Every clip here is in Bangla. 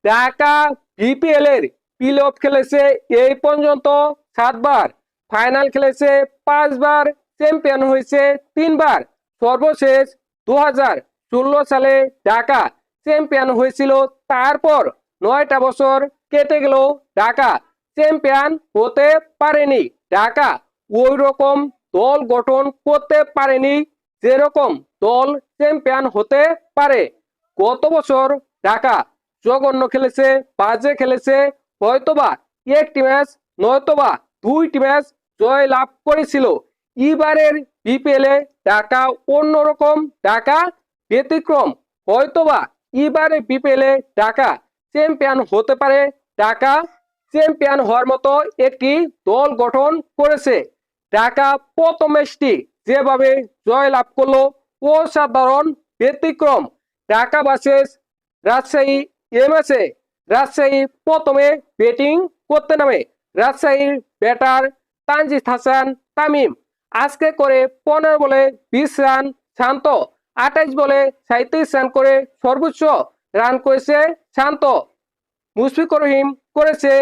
ঢাকা বিপিএল এর প্লে অফ খেলেছে এই পর্যন্ত 7 বার, ফাইনাল খেলেছে 5 বার, চ্যাম্পিয়ন হয়েছে 3 বার। সর্বশেষ 2016 সালে ঢাকা চ্যাম্পিয়ন হয়েছিল। তারপর 9টা বছর কেটে গেল, ঢাকা চ্যাম্পিয়ন হতে পারেনি। ঢাকা ওই রকম দল গঠন করতে পারেনি যেরকম দল চ্যাম্পিয়ন হতে পারে। গত বছর ঢাকা জঘন্য খেলেছে, বাজে খেলেছে, হয়তোবা একটি ম্যাচ নয়তোবা 2টি ম্যাচ জয় লাভ করেছিল। এবারের বিপিএল এ ঢাকা অন্যরকম, ঢাকা ব্যতিক্রম। হয়তোবা এবারে বিপিএল এ ঢাকা চ্যাম্পিয়ন হতে পারে। ঢাকা চ্যাম্পিয়ন হওয়ার মতো একটি দল গঠন করেছে। ঢাকা প্রথম ম্যাচটি যেভাবে জয় লাভ করলো, অসাধারণ, ব্যতিক্রম। ঢাকা ভার্সেস রাজশাহী, এই ম্যাচে রাজশাহী প্রথমে ব্যাটিং করতে নামে। রাজশাহীর ব্যাটার তানজিদ হাসান তামিম আজকে করে 15 বলে 20 রান, শান্ত 28 বলে 37 রান করে সর্বোচ্চ রান করেছে শান্ত। মুশফিকুর রহিম করেছে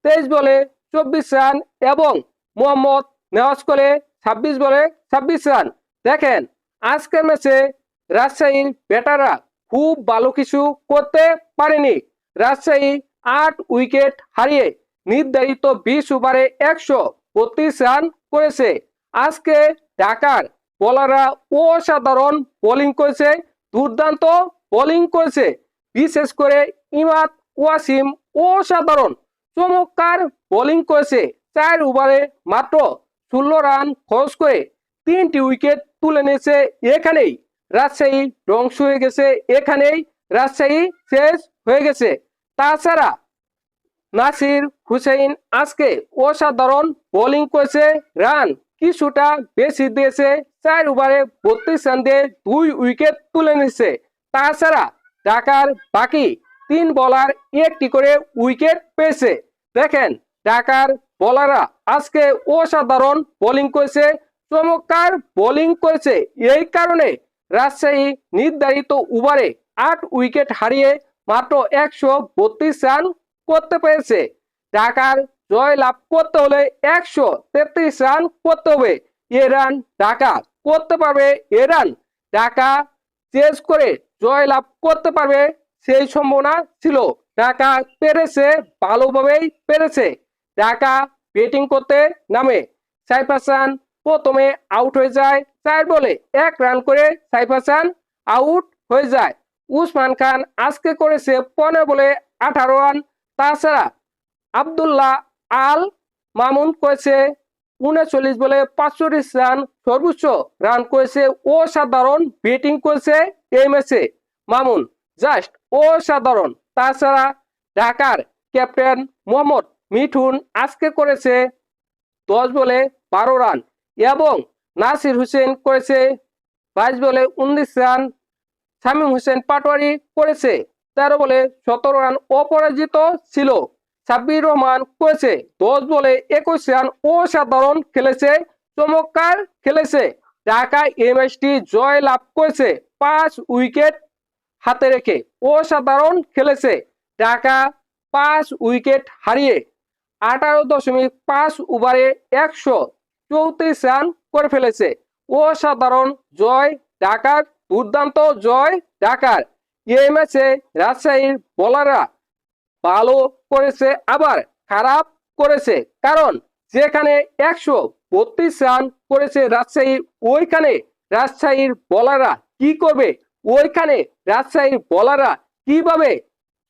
23 বলে 24 রান এবং মোহাম্মদ নেওয়াজ করে 26 বলে 26 রান। দেখেন, আজকের ম্যাচে রাজশাহীর ব্যাটাররা খুব ভালো কিছু করতে পারেনি। রাজশাহী 8 উইকেট হারিয়ে নির্ধারিত 20 ওভারে 132 রান করেছে। আজকে ঢাকার বোলাররা অসাধারণ বোলিং করেছে, দুর্দান্ত বোলিং করেছে। বিশেষ করে ইমাদ ওয়াসিম অসাধারণ চমৎকার বোলিং করেছে। 4 ওভারে মাত্র 16 রান খরচ করে 3টি উইকেট তুলে নিয়েছে। এখানেই রাজশাহী ধ্বংস হয়ে গেছে, এখানেই রাজশাহী শেষ হয়ে গেছে। তাছাড়া নাসির হুসেইন আজকে অসাধারণ বোলিং করেছে, রান কিছুটা বেশি দিয়েছে। 4 ওভারে 32 রান দিয়ে 2 উইকেট তুলে নিয়েছে। তাছাড়া ঢাকার বাকি 3 বোলার একটি করে উইকেট পেয়েছে। দেখেন, ঢাকার বোলাররা আজকে অসাধারণ বোলিং করেছে, চমৎকার বোলিং করেছে। এই কারণে রাজশাহী নির্ধারিত ওভারে 8 উইকেট হারিয়ে মাত্র 132 রান করতে পেরেছে। ঢাকার জয় লাভ করতে হলে 133 রান করতে হবে। এ রান ঢাকা করতে পারবে, এ রান ঢাকা চেজ করে জয় লাভ করতে পারবে, সেই সম্ভাবনা ছিল। ঢাকা পেরেছে, ভালোভাবেই পেরেছে। ঢাকা ব্যাটিং করতে নামে। সাইফ হাসান প্রথমে আউট হয়ে যায়, 4 বলে 1 রান করে সাইফ হাসান আউট হয়ে যায়। উসমান খান আজকে করেছে 15 বলে 18 রান। তাছাড়া আব্দুল্লাহ আল মামুন করেছে 39 বলে 45 রান, সর্বোচ্চ রান করেছে। অসাধারণ ব্যাটিং করেছে এই ম্যাচে মামুন, জাস্ট অসাধারণ। তাছাড়া ঢাকার ক্যাপ্টেন মোহাম্মদ মিঠুন আজকে করেছে 10 বলে 12 রান এবং নাসির হোসেন করেছে 22 বলে 19 রান। শামীম হোসেন পাটোয়ারি করেছে 13 বলে 17 রান, অপরাজিত ছিল। সাব্বির রহমান করেছে 10 বলে 21 রান, অসাধারণ খেলেছে, চমৎকার খেলেছে। ঢাকা এই ম্যাচটি জয় লাভ করেছে 5 উইকেট হাতে রেখে, অসাধারণ খেলেছে। ঢাকা 5 উইকেট হারিয়ে 18.5 ওভারে 134 রান করে ফেলেছে। অসাধারণ জয় ঢাকার, দুর্দান্ত জয় ঢাকার। এই ম্যাচে রাজশাহীর বোলাররা ভালো করেছে আবার খারাপ করেছে, কারণ যেখানে 132 রান করেছে রাজশাহী, ওইখানে রাজশাহীর বোলাররা কি করবে, ওইখানে রাজশাহীর বোলাররা কিভাবে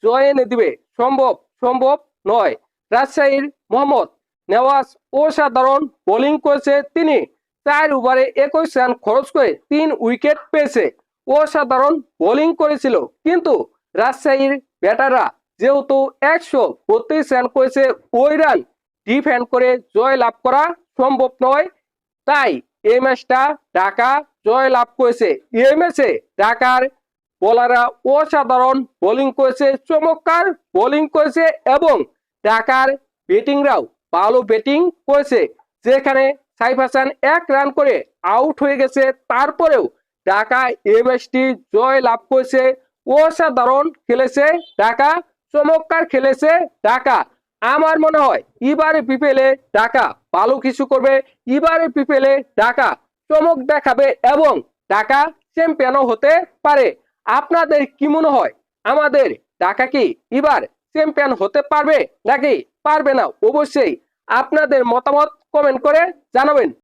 জয় এনে দিবে, সম্ভব সম্ভব নয়। রাজশাহীর মোহাম্মদ নেওয়াজ অসাধারণ বোলিং করেছে, তিনি 4 ওভারে 21 রান খরচ করে 3 উইকেট পেয়েছে। অসাধারণ বোলিং করেছিল, কিন্তু রাজশাহীর ব্যাটাররা যেহেতু 132 রান করেছে, ওই রান ডিফেন্ড করে জয় লাভ করা সম্ভব নয়, তাই এই ম্যাচটা ঢাকা জয় লাভ করেছে। এই ম্যাচে ঢাকার বোলাররা অসাধারণ বোলিং করেছে, চমৎকার বোলিং করেছে এবং ঢাকার ব্যাটিংরাও ভালো ব্যাটিং করেছে। যেখানে সাইফ হাসান 1 রান করে আউট হয়ে গেছে, তারপরেও ঢাকা এই ম্যাচটি জয় লাভ করেছে। অসাধারণ খেলেছে ঢাকা, চমৎকার খেলেছে ঢাকা। আমার মনে হয় এবারে বিপিএলে ঢাকা ভালো কিছু করবে। এবারে বিপিএলে ঢাকা চমক দেখাবে এবং ঢাকা চ্যাম্পিয়নও হতে পারে। আপনাদের কি মনে হয়, আমাদের ঢাকা কি এবার চ্যাম্পিয়ন হতে পারবে নাকি পারবে না? অবশ্যই আপনাদের মতামত কমেন্ট করে জানাবেন।